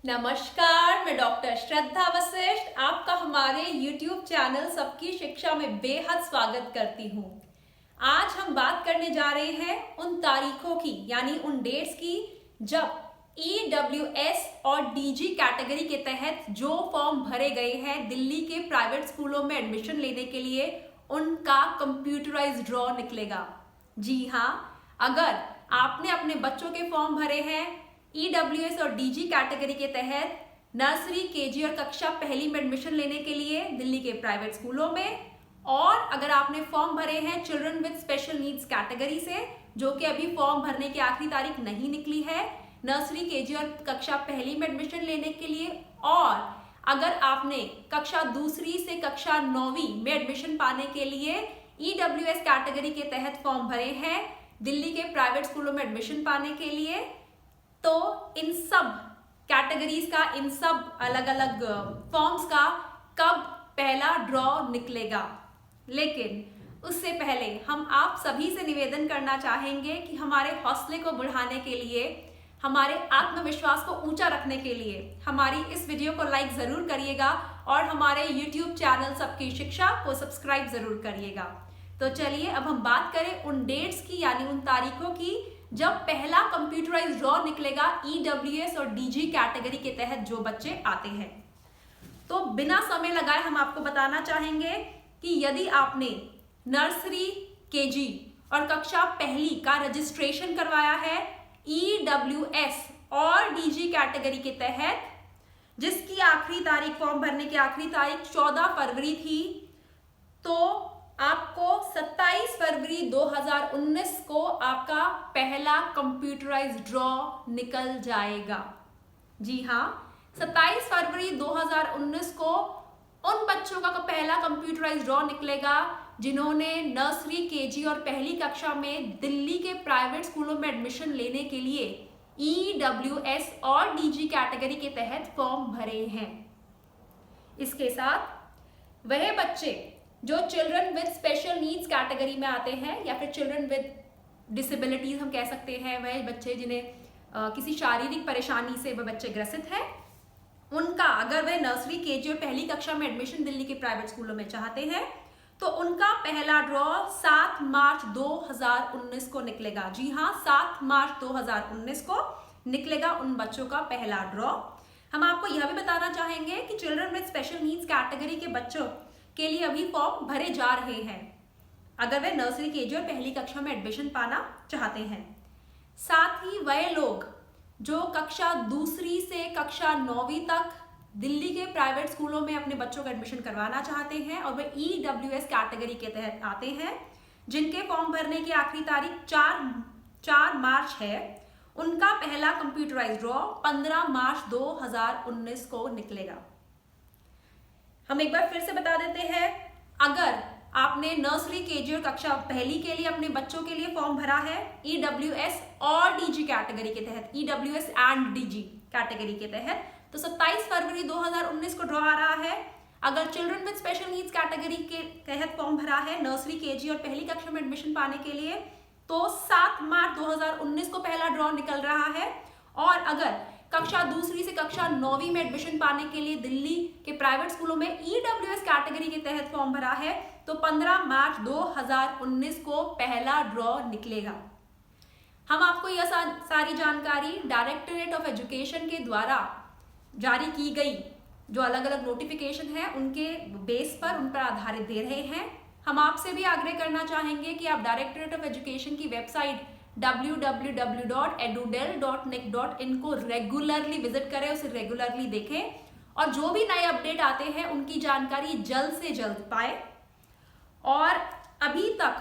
नमस्कार, मैं डॉक्टर श्रद्धा वशिष्ठ आपका हमारे YouTube चैनल सबकी शिक्षा में बेहद स्वागत करती हूँ। आज हम बात करने जा रहे हैं उन तारीखों की यानी उन डेट्स की जब EWS और DG कैटेगरी के तहत जो फॉर्म भरे गए हैं दिल्ली के प्राइवेट स्कूलों में एडमिशन लेने के लिए उनका कंप्यूटराइज्ड ड्रॉ निकलेगा। जी हाँ, अगर आपने अपने बच्चों के फॉर्म भरे हैं EWS और DG कैटेगरी के तहत नर्सरी, केजी और कक्षा पहली में एडमिशन लेने के लिए दिल्ली के प्राइवेट स्कूलों में, और अगर आपने फॉर्म भरे हैं children with special needs category से, जो कि अभी फॉर्म भरने की आखिरी तारीख नहीं निकली है, नर्सरी, केजी और कक्षा पहली में एडमिशन लेने के लिए, और अगर आपने कक्षा दूसरी से कक्षा 9वीं में एडमिशन पाने के लिए EWS कैटेगरी के तहत फॉर्म भरे हैं दिल्ली के प्राइवेट स्कूलों में एडमिशन पाने के लिए, तो इन सब कैटेगरीज का, इन सब अलग अलग फॉर्म्स का कब पहला ड्रॉ निकलेगा। लेकिन उससे पहले हम आप सभी से निवेदन करना चाहेंगे कि हमारे हौसले को बढ़ाने के लिए, हमारे आत्मविश्वास को ऊंचा रखने के लिए हमारी इस वीडियो को लाइक जरूर करिएगा और हमारे YouTube चैनल सबकी शिक्षा को सब्सक्राइब जरूर करिएगा। तो चलिए अब हम बात करें उन डेट्स की यानी उन तारीखों की जब पहला कंप्यूटराइज्ड ड्रॉ निकलेगा EWS और DG कैटेगरी के तहत जो बच्चे आते हैं। तो बिना समय लगाए हम आपको बताना चाहेंगे कि यदि आपने नर्सरी, केजी और कक्षा पहली का रजिस्ट्रेशन करवाया है EWS और DG कैटेगरी के तहत, जिसकी आखिरी तारीख, फॉर्म भरने की आखिरी तारीख 14 फरवरी थी, तो आपको 27 फरवरी 2019 को आपका पहला कंप्यूटराइज्ड ड्रॉ निकल जाएगा। जी हाँ, 27 फरवरी 2019 को उन बच्चों का पहला कंप्यूटराइज्ड ड्रॉ निकलेगा जिन्होंने नर्सरी, केजी और पहली कक्षा में दिल्ली के प्राइवेट स्कूलों में एडमिशन लेने के लिए EWS और DG कैटेगरी के तहत फॉर्म भरे हैं। इसके साथ वह बच्चे जो children with special needs category में आते हैं या फिर चिल्ड्रन विद डिसेबिलिटीज हम कह सकते हैं, वह बच्चे जिन्हें किसी शारीरिक परेशानी से वह बच्चे ग्रसित हैं, उनका अगर वह नर्सरी, केजी और पहली कक्षा में एडमिशन दिल्ली के प्राइवेट स्कूलों में चाहते हैं तो उनका पहला ड्रॉ 7 मार्च 2019 को निकलेगा। जी हाँ, 7 मार्च 2019 को निकलेगा उन बच्चों का पहला ड्रॉ। हम आपको यह भी बताना चाहेंगे कि children with special needs category के बच्चों के लिए अभी फॉर्म भरे जा रहे हैं अगर वे नर्सरी, केजी और पहली कक्षा में एडमिशन पाना चाहते हैं। साथ ही वह लोग जो कक्षा दूसरी से कक्षा 9वीं तक दिल्ली के प्राइवेट स्कूलों में अपने बच्चों का एडमिशन करवाना चाहते हैं और वे EWS कैटेगरी के तहत आते हैं, जिनके फॉर्म भरने की आखिरी तारीख 4 मार्च है, उनका पहला कंप्यूटराइज्ड ड्रॉ 15 मार्च 2019 को निकलेगा। हम एक बार फिर से बता देते हैं, अगर आपने नर्सरी, केजी और कक्षा पहली के लिए अपने बच्चों के लिए फॉर्म भरा है EWS और DG कैटेगरी के तहत, EWS एंड DG कैटेगरी के तहत, तो 27 फरवरी 2019 को ड्रॉ आ रहा है। अगर children with special needs category के तहत फॉर्म भरा है नर्सरी, केजी और पहली कक्षा में एडमिशन पाने के लिए, तो 7 मार्च 2019 को पहला ड्रॉ निकल रहा है। और अगर कक्षा दूसरी से कक्षा 9वीं में एडमिशन पाने के लिए दिल्ली के प्राइवेट स्कूलों में EWS कैटेगरी के तहत फॉर्म भरा है तो 15 मार्च 2019 को पहला ड्रॉ निकलेगा। हम आपको यह सारी जानकारी डायरेक्टरेट ऑफ एजुकेशन के द्वारा जारी की गई जो अलग अलग नोटिफिकेशन है उनके बेस पर, उन पर आधारित दे रहे हैं। हम आपसे भी आग्रह करना चाहेंगे कि आप डायरेक्टरेट ऑफ एजुकेशन की वेबसाइट www.edudel.nic.in को रेगुलरली विजिट करें, उसे रेगुलरली देखें और जो भी नए अपडेट आते हैं उनकी जानकारी जल्द से जल्द पाए। और अभी तक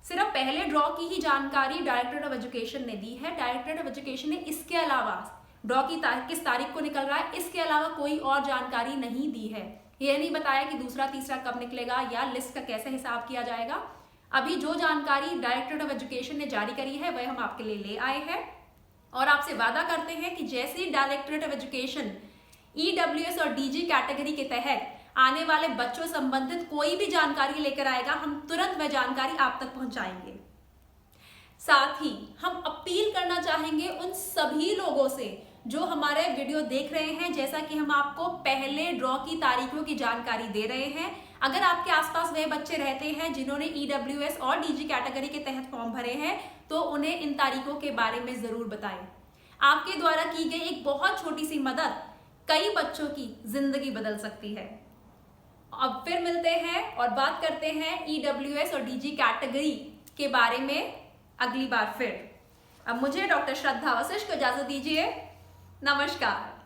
सिर्फ पहले ड्रॉ की ही जानकारी डायरेक्टरेट ऑफ एजुकेशन ने दी है। डायरेक्टरेट ऑफ एजुकेशन ने इसके अलावा ड्रॉ की किस तारीख को निकल रहा है, इसके अलावा कोई और जानकारी नहीं दी है। यह नहीं बताया कि दूसरा, तीसरा कब निकलेगा या लिस्ट का कैसे हिसाब किया जाएगा। अभी जो जानकारी डायरेक्टरेट ऑफ एजुकेशन ने जारी करी है वह हम आपके लिए ले आए हैं और आपसे वादा करते हैं कि जैसे ही डायरेक्टरेट ऑफ एजुकेशन EWS और DG कैटेगरी के तहत आने वाले बच्चों संबंधित कोई भी जानकारी लेकर आएगा, हम तुरंत वह जानकारी आप तक पहुंचाएंगे। साथ ही हम अपील करना चाहेंगे उन सभी लोगों से जो हमारे वीडियो देख रहे हैं, जैसा कि हम आपको पहले ड्रॉ की तारीखों की जानकारी दे रहे हैं, अगर आपके आसपास वे बच्चे रहते हैं जिन्होंने EWS और DG कैटेगरी के तहत फॉर्म भरे हैं तो उन्हें इन तारीखों के बारे में जरूर बताएं। आपके द्वारा की गई एक बहुत छोटी सी मदद कई बच्चों की जिंदगी बदल सकती है। अब फिर मिलते हैं और बात करते हैं EWS और DG कैटेगरी के बारे में अगली बार फिर। अब मुझे डॉक्टर श्रद्धा वशिष्ठ को इजाजत दीजिए। नमस्कार।